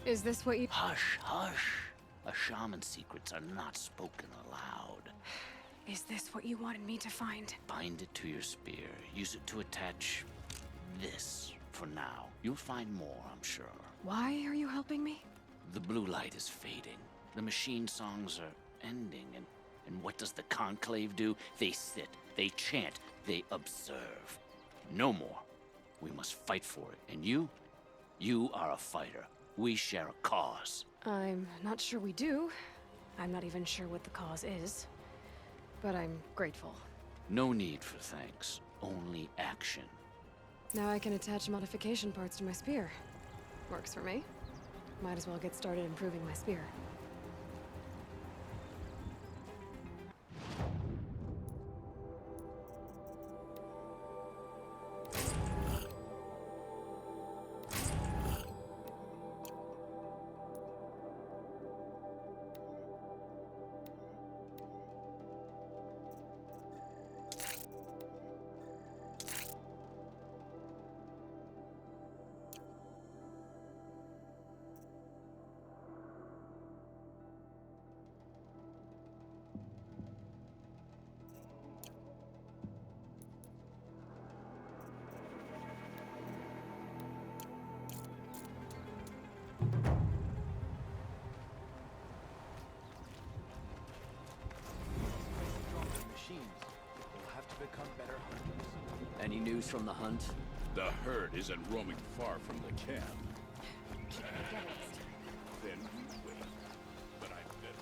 Is this what you... Hush, hush. A shaman's secrets are not spoken aloud. Is this what you wanted me to find? Bind it to your spear. Use it to attach this for now. You'll find more, I'm sure. Why are you helping me? The blue light is fading. The machine songs are ending, and what does the Conclave do? They sit, they chant, they observe. No more. We must fight for it, and you are a fighter. We share a cause. I'm not sure we do. I'm not even sure what the cause is. But I'm grateful. No need for thanks, only action. Now I can attach modification parts to my spear. Works for me. Might as well get started improving my spear. Any news from the hunt? The herd isn't roaming far from the camp. Then we wait. But I bet.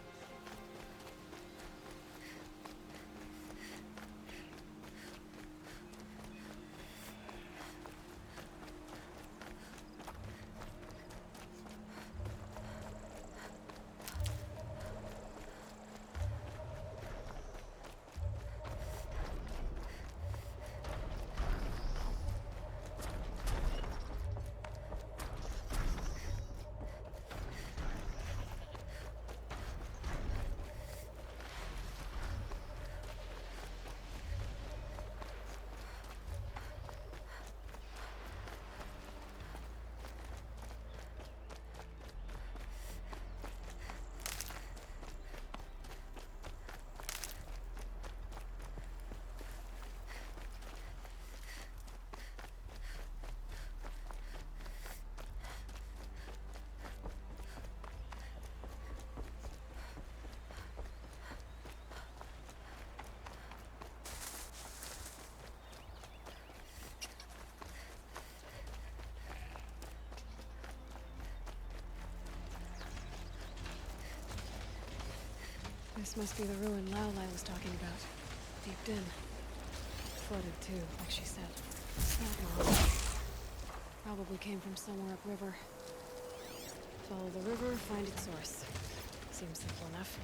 This must be the ruin Lao Lai was talking about. Deep in. Flooded too, like she said. That long. Probably came from somewhere upriver. Follow the river, find its source. Seems simple enough.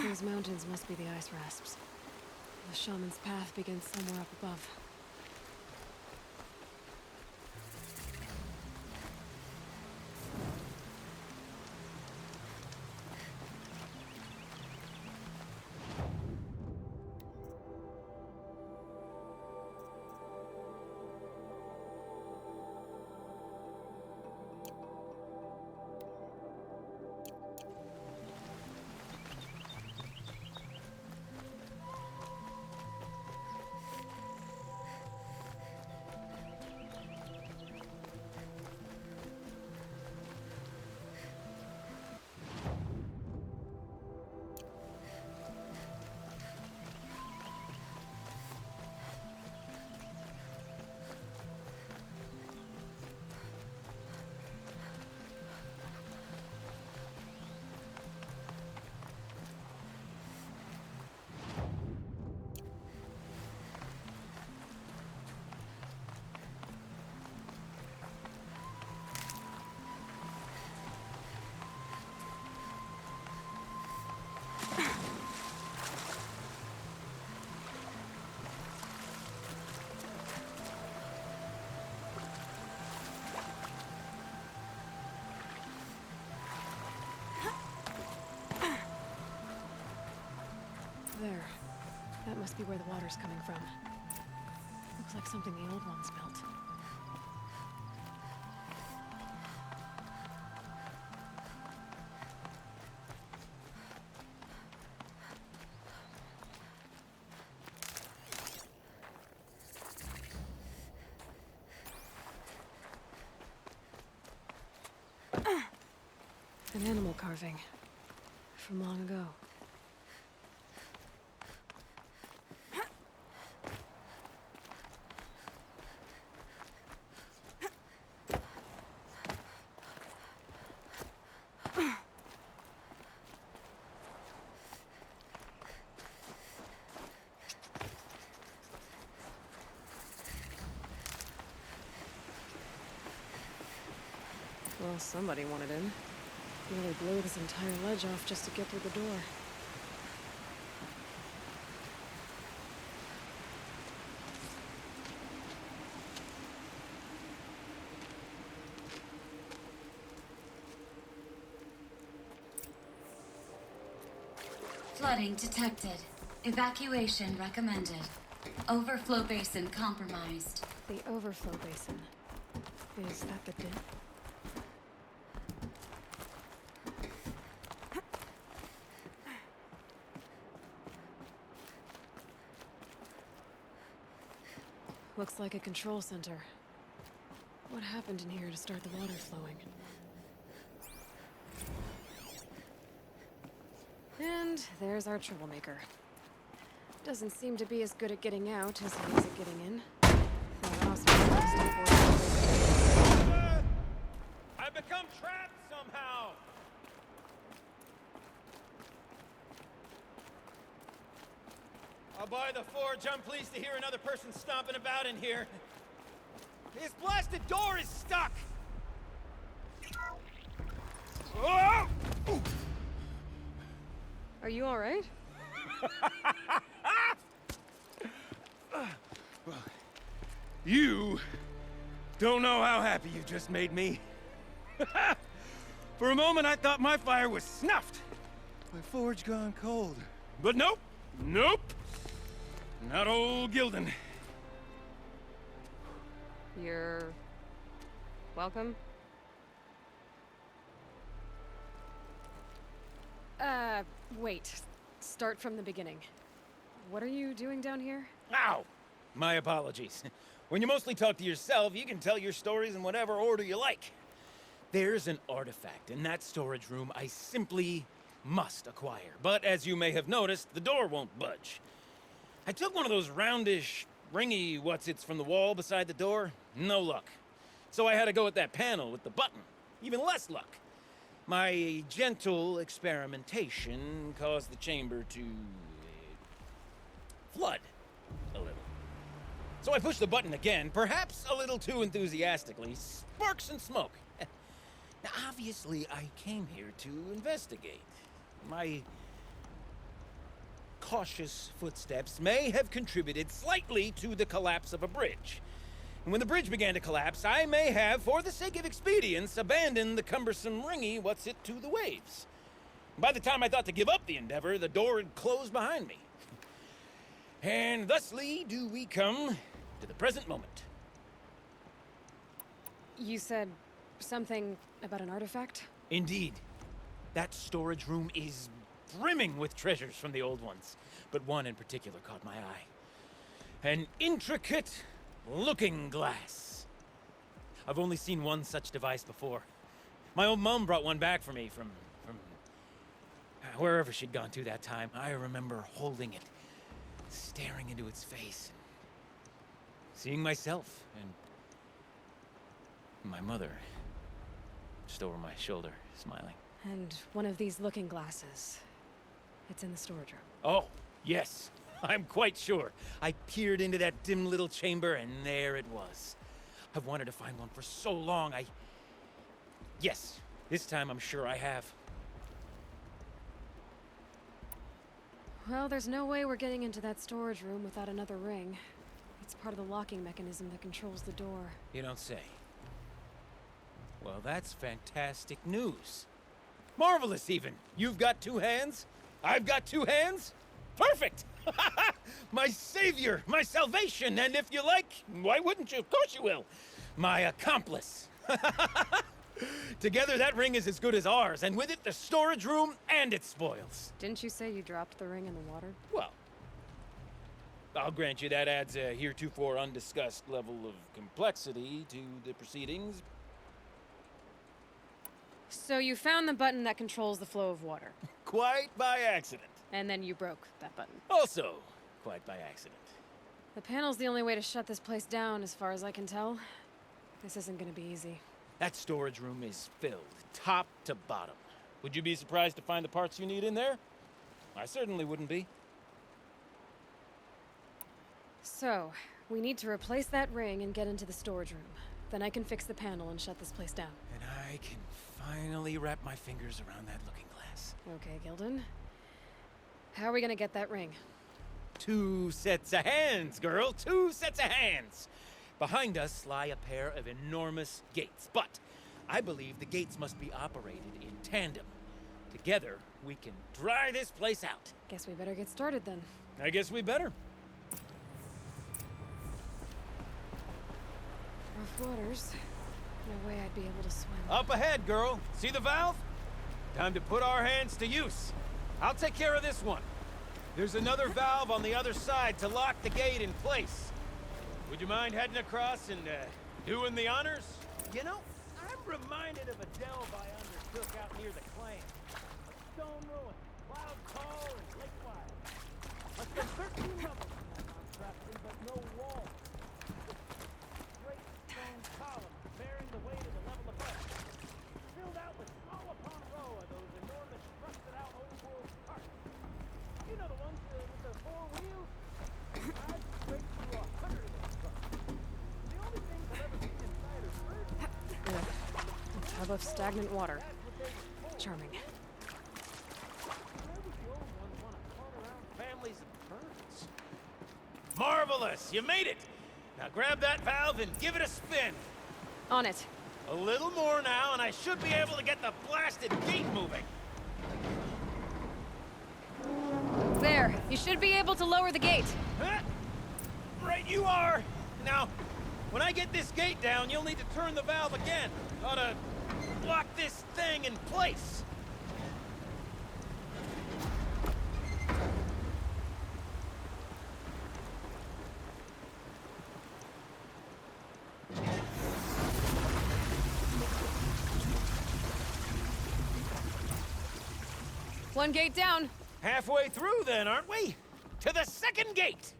These mountains must be the ice rasps. The shaman's path begins somewhere up above. must be where the water's coming from. Looks like something the old ones built. An animal carving from long ago. Well, somebody wanted in. Nearly blew this entire ledge off just to get through the door. Flooding detected. Evacuation recommended. Overflow basin compromised. The overflow basin. Is that the dip? Looks like a control center. What happened in here to start the water flowing? And there's our troublemaker. Doesn't seem to be as good at getting out as he is at getting in. I've become trapped somehow! I'll buy the forge. I'm pleased to hear another person stomping about in here. This blasted door is stuck! Oh! Are you alright? You don't know how happy you just made me. For a moment, I thought my fire was snuffed. My forge gone cold. But nope. Nope. Not old Gildan. You're... welcome? Wait. Start from the beginning. What are you doing down here? Ow! My apologies. When you mostly talk to yourself, you can tell your stories in whatever order you like. There's an artifact in that storage room I simply must acquire. But as you may have noticed, the door won't budge. I took one of those roundish, ringy what's-its from the wall beside the door. No luck. So I had to go with that panel with the button. Even less luck. My gentle experimentation caused the chamber to... flood a little. So I pushed the button again, perhaps a little too enthusiastically. Sparks and smoke. Now, obviously, I came here to investigate. My cautious footsteps may have contributed slightly to the collapse of a bridge. And when the bridge began to collapse, I may have, for the sake of expedience, abandoned the cumbersome ringy what's-it to the waves. By the time I thought to give up the endeavor, the door had closed behind me. And thusly do we come to the present moment. You said something about an artifact? Indeed. That storage room is brimming with treasures from the old ones, but one in particular caught my eye. An intricate looking glass. I've only seen one such device before. My old mum brought one back for me from wherever she'd gone to that time. I remember holding it, staring into its face, seeing myself and my mother just over my shoulder, smiling. And one of these looking glasses. It's in the storage room. Oh, yes. I'm quite sure. I peered into that dim little chamber, and there it was. I've wanted to find one for so long, Yes, this time I'm sure I have. Well, there's no way we're getting into that storage room without another ring. It's part of the locking mechanism that controls the door. You don't say. Well, that's fantastic news. Marvelous, even. You've got two hands. I've got two hands. Perfect! My savior, my salvation, and if you like, why wouldn't you? Of course you will. My accomplice. Together, that ring is as good as ours, and with it, the storage room and its spoils. Didn't you say you dropped the ring in the water? Well, I'll grant you that adds a heretofore undiscussed level of complexity to the proceedings. So you found the button that controls the flow of water, Quite by accident. and then you broke that button. Also, quite by accident. The panel's the only way to shut this place down, as far as I can tell. This isn't gonna be easy. That storage room is filled, top to bottom. Would you be surprised to find the parts you need in there? I certainly wouldn't be. So, we need to replace that ring and get into the storage room. Then I can fix the panel and shut this place down. And I can finally wrap my fingers around that looking glass. Okay, Gilden. How are we gonna get that ring? 2 sets of hands, girl. 2 sets of hands. Behind us lie a pair of enormous gates, but I believe the gates must be operated in tandem. Together, we can dry this place out. Guess we better get started then. I guess we better. Rough waters. No way I'd be able to swim. Up ahead, girl. See the valve? Time to put our hands to use. I'll take care of this one. There's another valve on the other side to lock the gate in place. Would you mind heading across and doing the honors? You know, I'm reminded of a delve I undertook out near the clan. A stone ruin, cloud tall and lake wide. Must have been 13 levels in that monstrosity, but no wall. Great stone columns bearing the weight of the level above. Filled out with row upon row of those enormous rusted-out old-world carts. You know the ones with the 4 wheels? I've scraped through 100 of those trucks. The only things I've ever seen inside are birds. A tub of stagnant water. Charming. Where would the old ones want to cart around families of birds? Marvelous! You made it! Now grab that valve and give it a spin. On it. A little more now, and I should be able to get the blasted gate moving. There. You should be able to lower the gate. Huh? Right you are! Now, when I get this gate down, you'll need to turn the valve again. Ought to lock this thing in place. One gate down. Halfway through then, aren't we? To the second gate!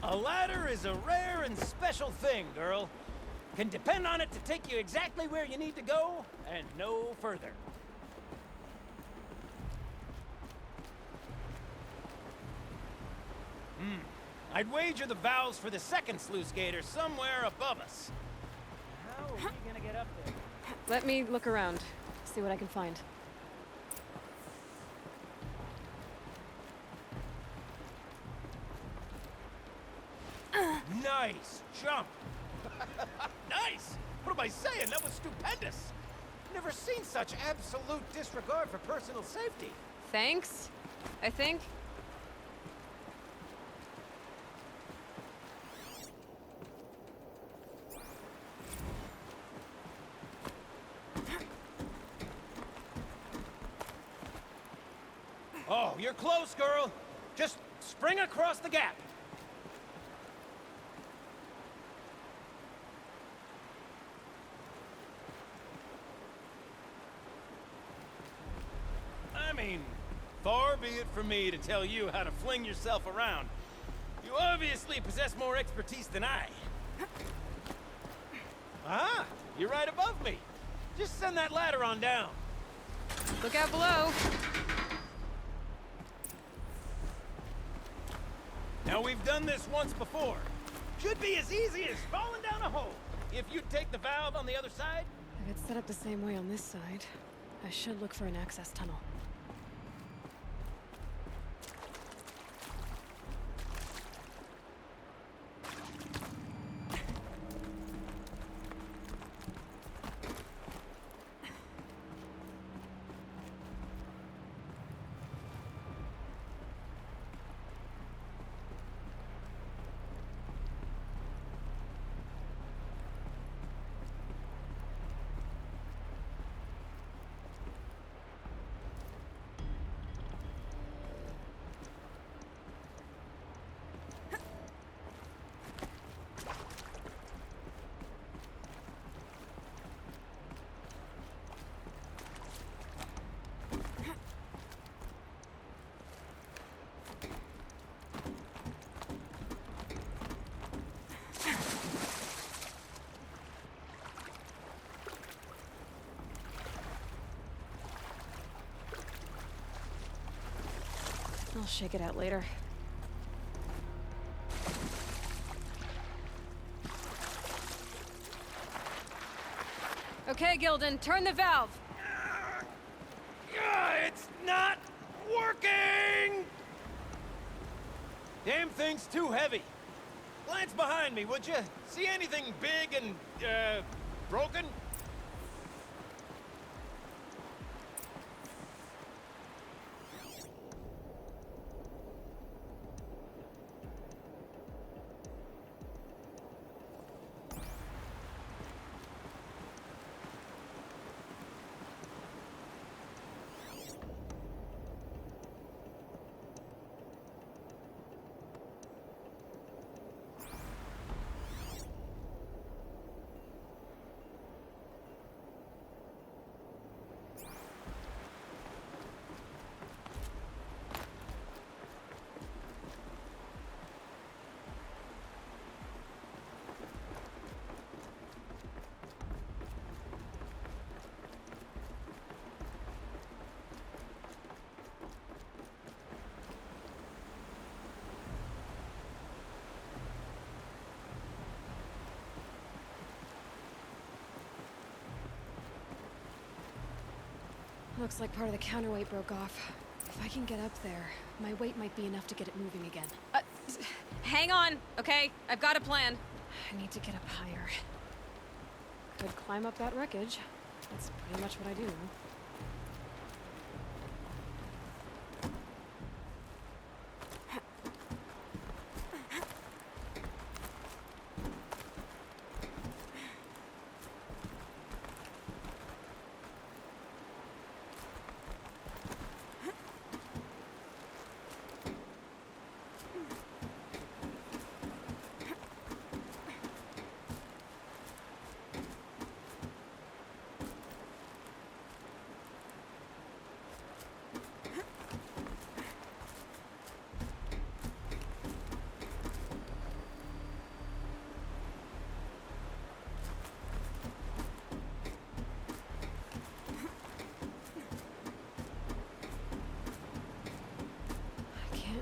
A ladder is a rare and special thing, girl. Can depend on it to take you exactly where you need to go, and no further. I'd wager the valves for the second sluice gate are somewhere above us. How are we gonna get up there? Let me look around. See what I can find. Nice jump! Nice! What am I saying? That was stupendous! Never seen such absolute disregard for personal safety. Thanks, I think. Oh, you're close, girl. Just spring across the gap. I mean, far be it from me to tell you how to fling yourself around. You obviously possess more expertise than I. Ah, you're right above me. Just send that ladder on down. Look out below. Now, we've done this once before. Should be as easy as falling down a hole. If you take the valve on the other side. If it's set up the same way on this side, I should look for an access tunnel. I'll shake it out later. Okay, Gilden, turn the valve. It's not working! Damn thing's too heavy. Glance behind me, would you? See anything big and, broken? Looks like part of the counterweight broke off. If I can get up there, my weight might be enough to get it moving again. Hang on, okay? I've got a plan. I need to get up higher. Could climb up that wreckage. That's pretty much what I do.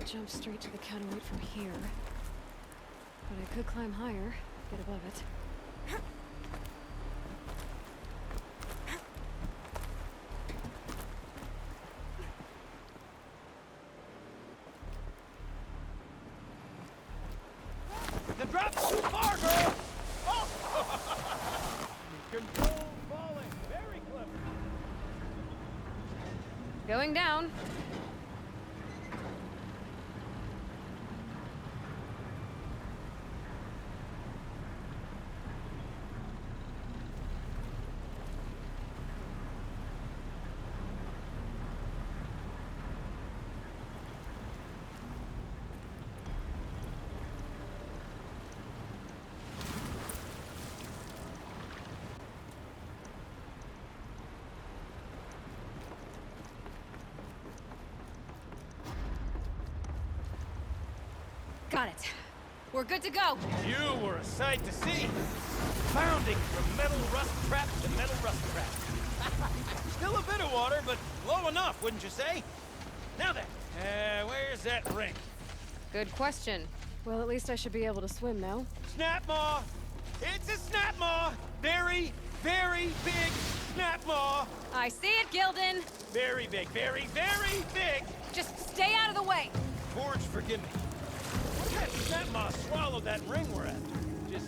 Jump straight to the counterweight from here. But I could climb higher, get above it. The drop's too far, girl! Oh! Controlled falling. Very clever. Going down. Got it. We're good to go. You were a sight to see. Bounding from metal rust trap to metal rust trap. Still a bit of water, but low enough, wouldn't you say? Now then, where's that ring? Good question. Well, at least I should be able to swim now. Snap maw! It's a snap maw! Very, very big snap maw! I see it, Gilden. Very big, very, very big! Just stay out of the way. Forge, forgive me. What if that maw swallowed that ring we're after? Just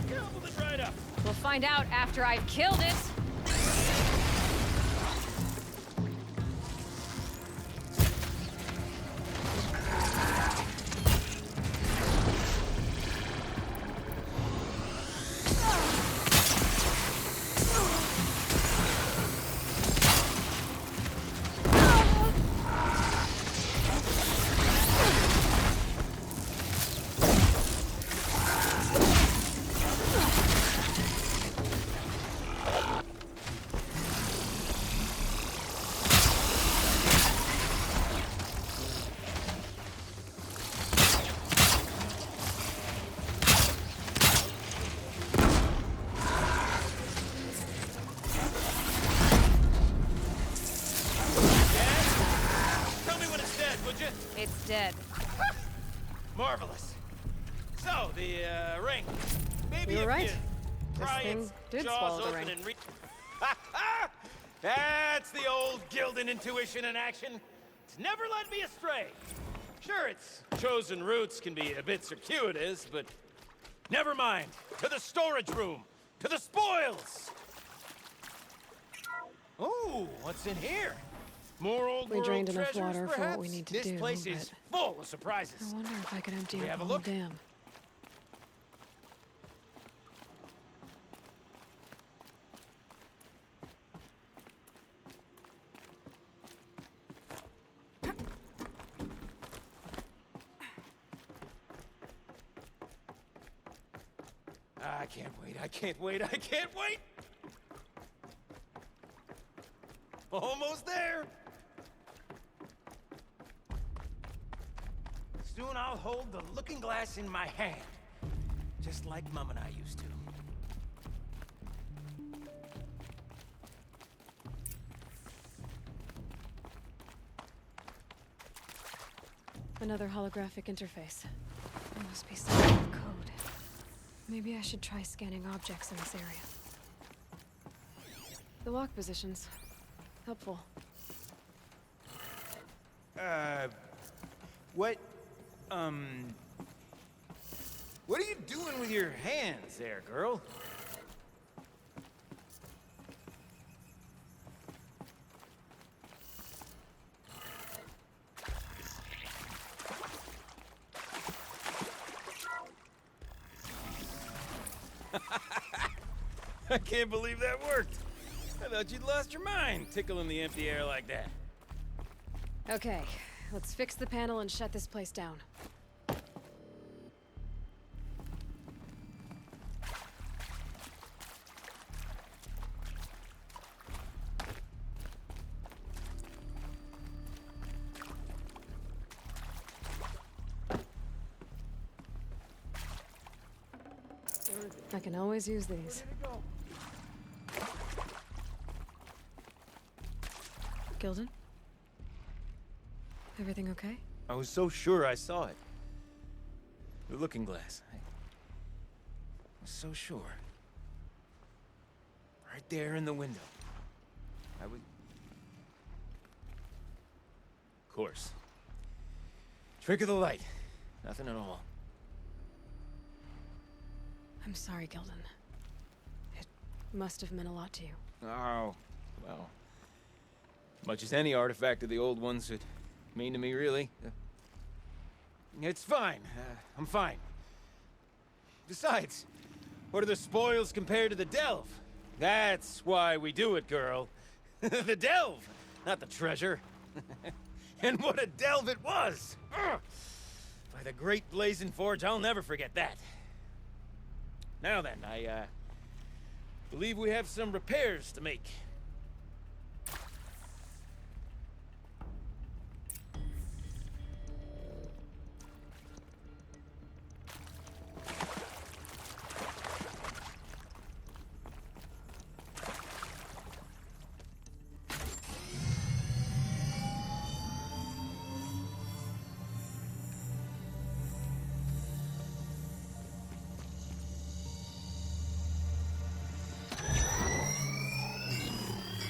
gobbled it right up. We'll find out after I've killed it. It's dead. Marvelous. So, the, ring. Maybe You were if right. you This pry thing its did jaws swallow the open ring. and That's the old Gildan intuition in action. It's never led me astray. Sure, its chosen routes can be a bit circuitous, but never mind. To the storage room. To the spoils. Ooh, what's in here? More old We world drained enough treasures, water for what we perhaps? need to This do, place is but full of surprises. I wonder if I could empty We out have the a whole look? dam. I can't wait, I can't wait, I can't wait! Almost there! Soon I'll hold the looking glass in my hand, just like Mum and I used to. Another holographic interface. There must be some kind of code. Maybe I should try scanning objects in this area. The lock positions. Helpful. What, what are you doing with your hands there, girl? I can't believe that worked. I thought you'd lost your mind, tickling the empty air like that. Okay, let's fix the panel and shut this place down. I can always use these. Gildan? Everything okay? I was so sure I saw it. The looking glass. I was so sure. Right there in the window. I would... Of course. Trick of the light. Nothing at all. I'm sorry, Gildan. It must have meant a lot to you. Oh, well. Much as any artifact of the old ones would mean to me, really. It's fine. I'm fine. Besides, what are the spoils compared to the delve? That's why we do it, girl. The delve, not the treasure. And what a delve it was! Ugh. By the great Blazing Forge, I'll never forget that. Now then, I believe we have some repairs to make.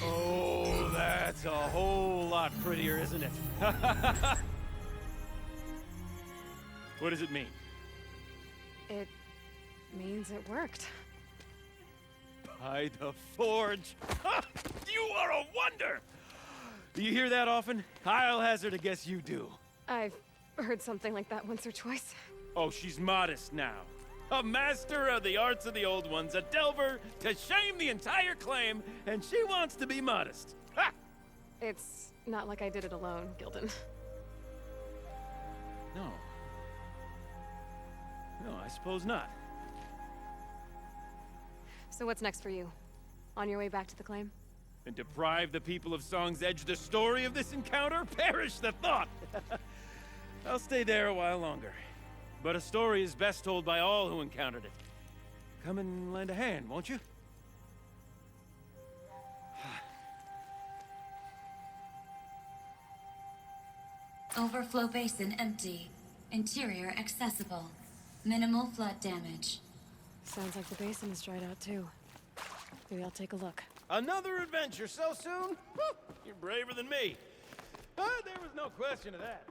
Oh, that's a whole lot prettier, isn't it? What does it mean? It means it worked. By the Forge! You are a wonder! Do you hear that often? I'll hazard a guess you do. I've heard something like that once or twice. Oh, she's modest now. A master of the arts of the old ones, a delver to shame the entire claim, and she wants to be modest. Ha! It's not like I did it alone, Gildan. No. No, I suppose not. So what's next for you? On your way back to the claim? And deprive the people of Song's Edge the story of this encounter? Perish the thought! I'll stay there a while longer. But a story is best told by all who encountered it. Come and lend a hand, won't you? Overflow basin empty. Interior accessible. Minimal flood damage. Sounds like the basin is dried out too. Maybe I'll take a look. Another adventure so soon? Whew, you're braver than me. There was no question of that.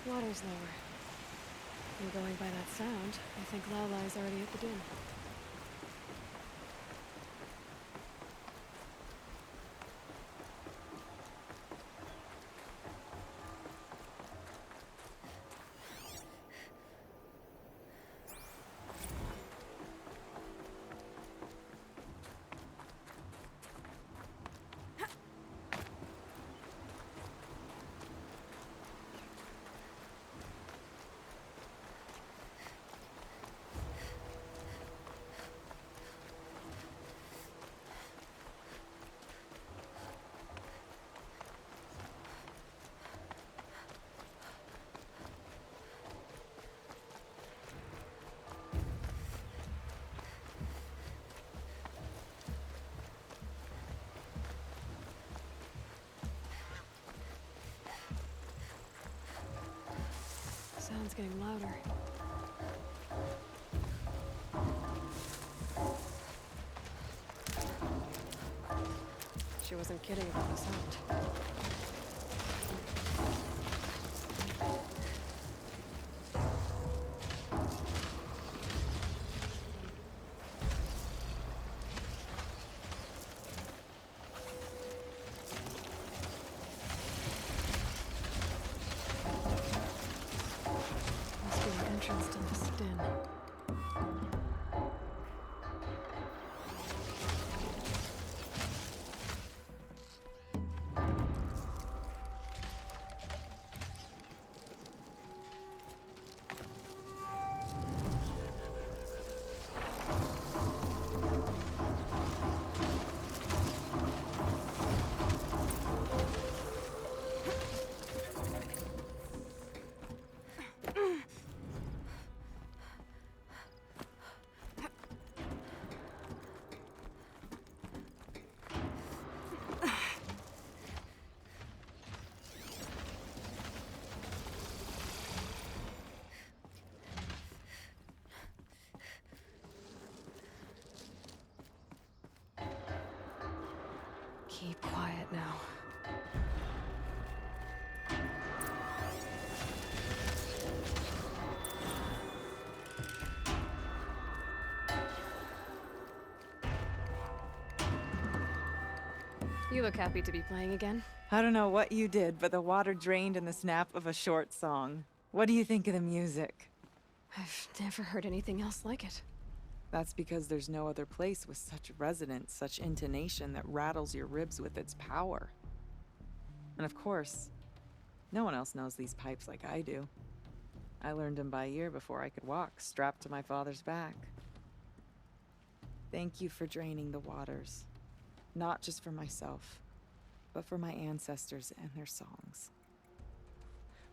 Water's lower. And going by that sound, I think Lala's already at the dune. Sound's getting louder. She wasn't kidding about the sound. Must be the entrance to this den. Keep quiet now. You look happy to be playing again. I don't know what you did, but the water drained in the snap of a short song. What do you think of the music? I've never heard anything else like it. That's because there's no other place with such resonance, such intonation that rattles your ribs with its power. And of course, no one else knows these pipes like I do. I learned them by ear before I could walk, strapped to my father's back. Thank you for draining the waters. Not just for myself, but for my ancestors and their songs.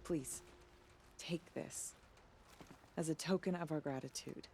Please, take this as a token of our gratitude.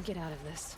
can get out of this.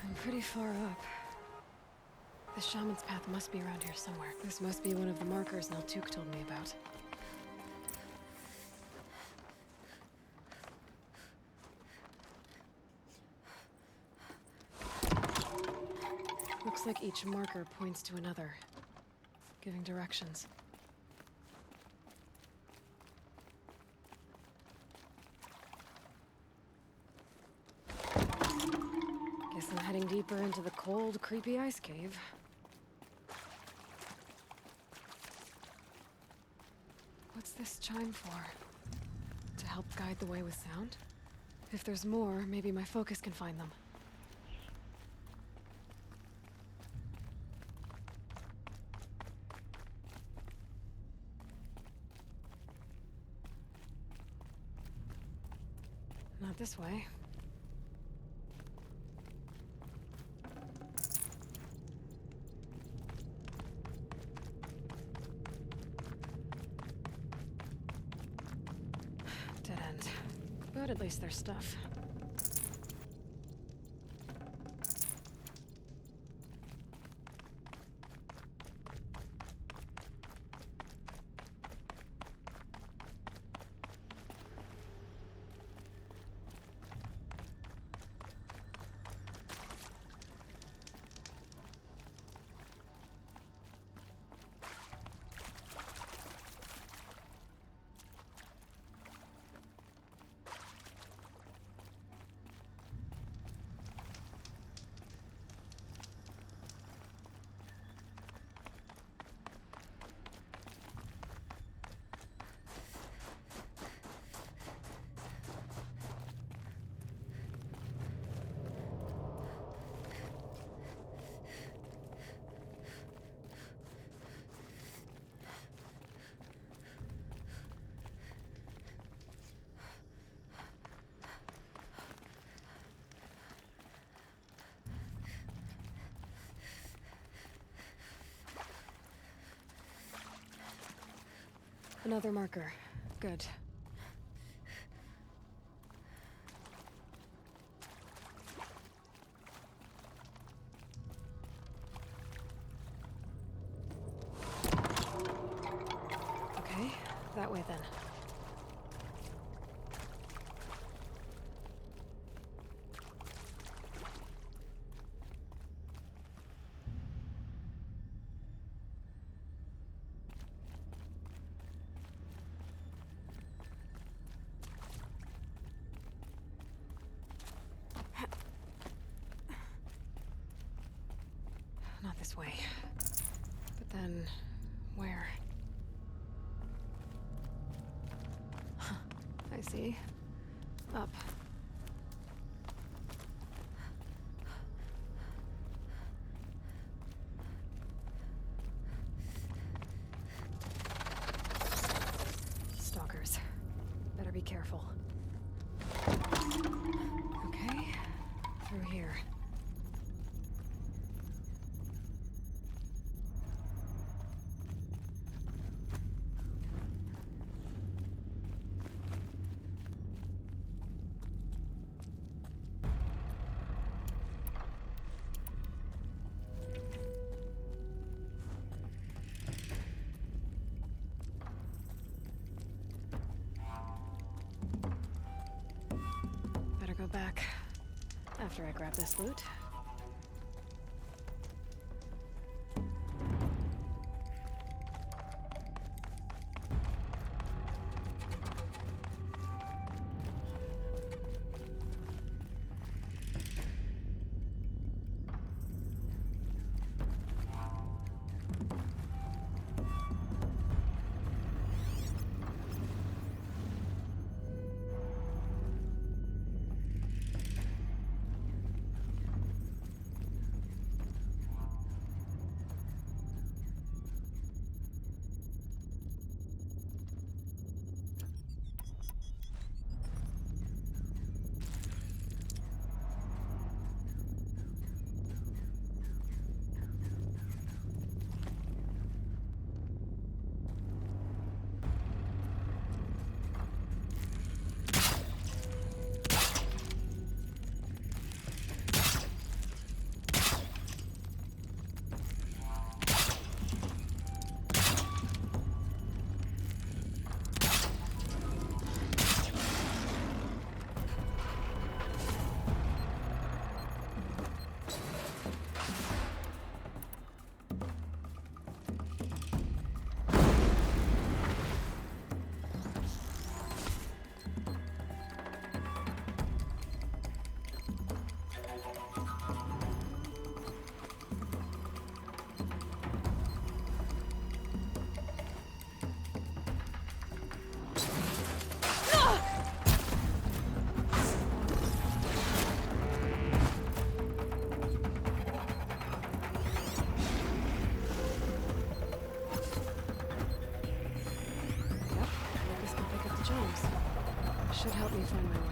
I'm pretty far up. The shaman's path must be around here somewhere. This must be one of the markers Naltuk told me about. Looks like each marker points to another, giving directions. Guess I'm heading deeper into the cold, creepy ice cave. What's this chime for? To help guide the way with sound? If there's more, maybe my focus can find them. Not this way. Dead end. But at least there's stuff. Another marker. Good. Okay, that way then. Not this way. Then where? I see. Up. Stalkers. Better be careful. Okay. Through here. Better go back after I grab this loot. Should help me find my way.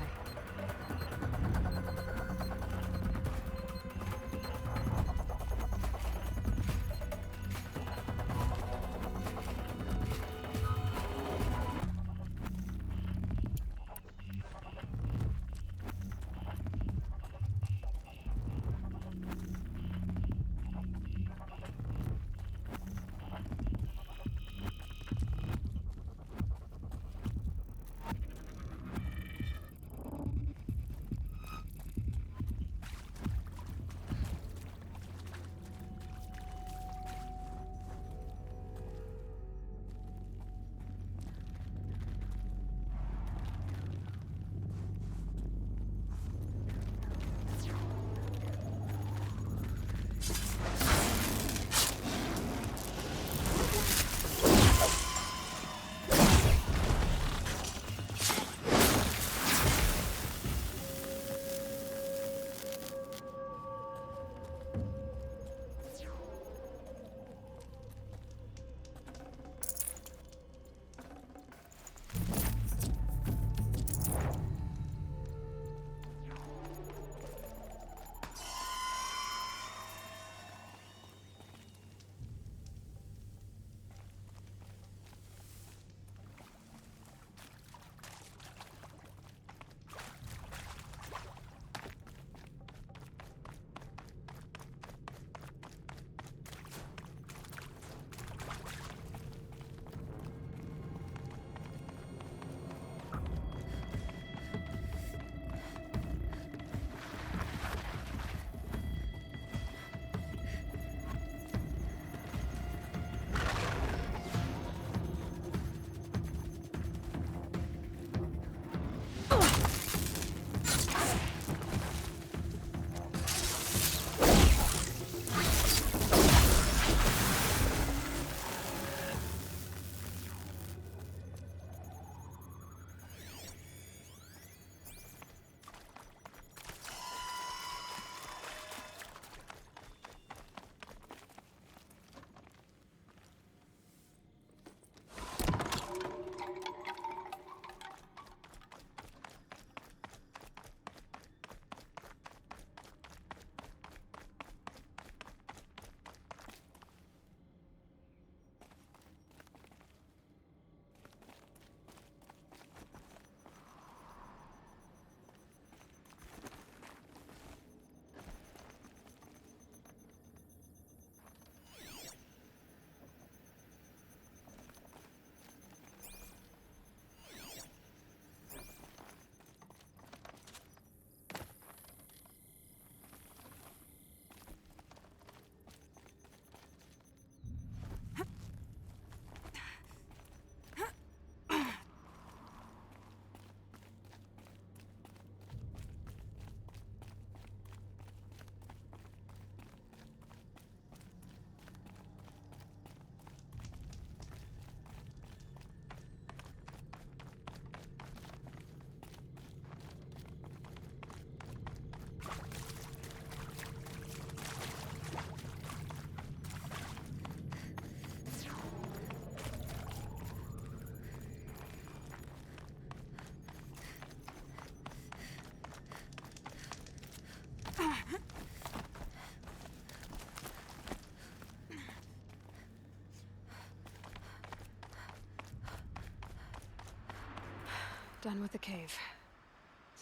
Done with the cave.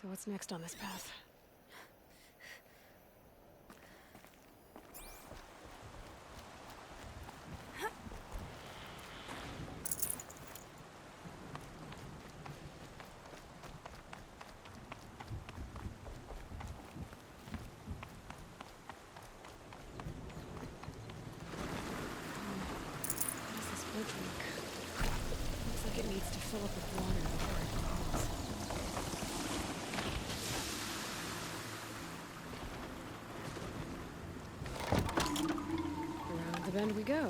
So what's next on this path? How does this bridge work? Looks like it needs to fill up with water before it falls. Around the bend we go.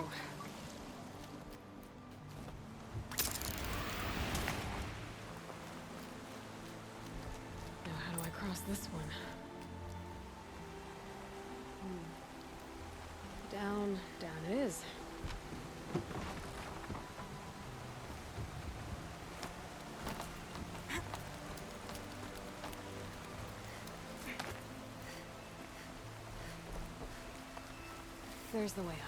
Now how do I cross this one? Down, down it is. There's the way up.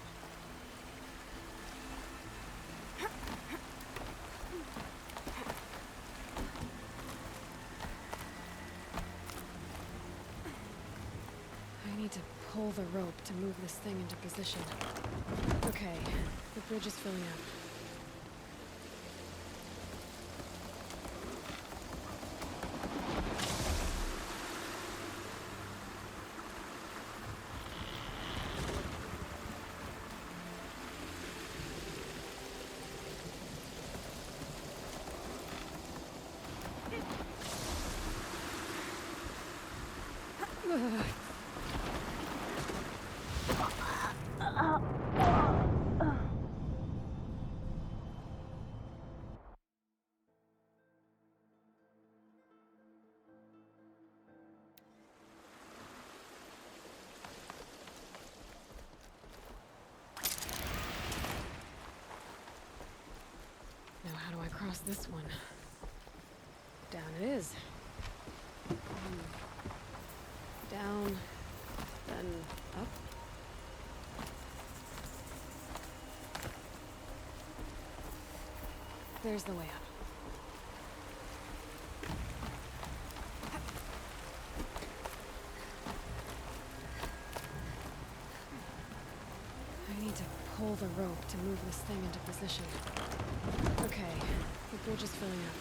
I need to pull the rope to move this thing into position. Okay, the bridge is filling up. Ugh. Now how do I cross this one? Down it is. Down, then up. There's the way up. I need to pull the rope to move this thing into position. Okay, the bridge is filling up.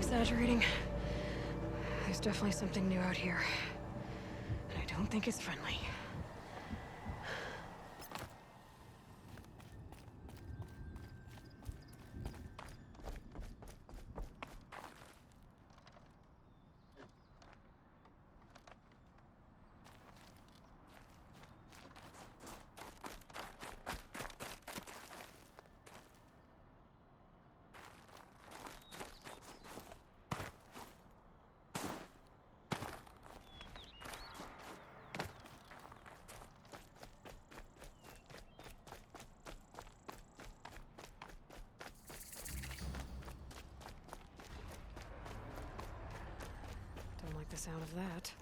exaggerating. There's definitely something new out here. And I don't think it's friendly. Don't like the sound of that.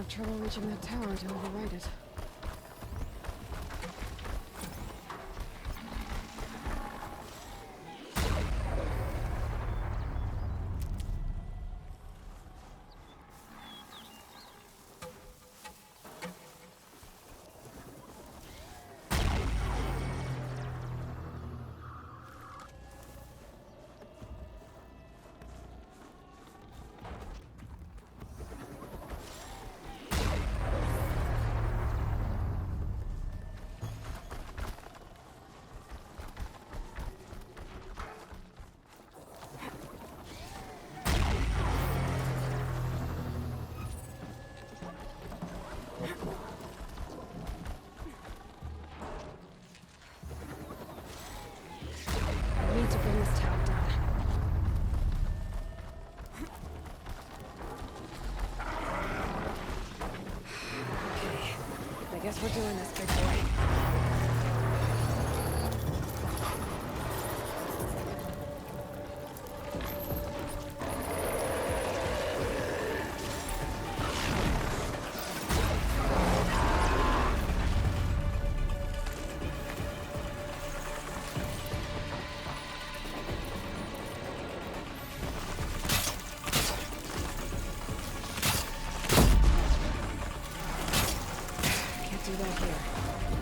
Trouble reaching that tower to override it. I need to bring this tower down. Okay, I guess we're doing this, big boy. Do that here.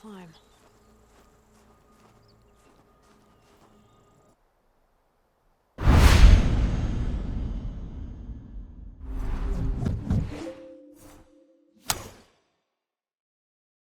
climb.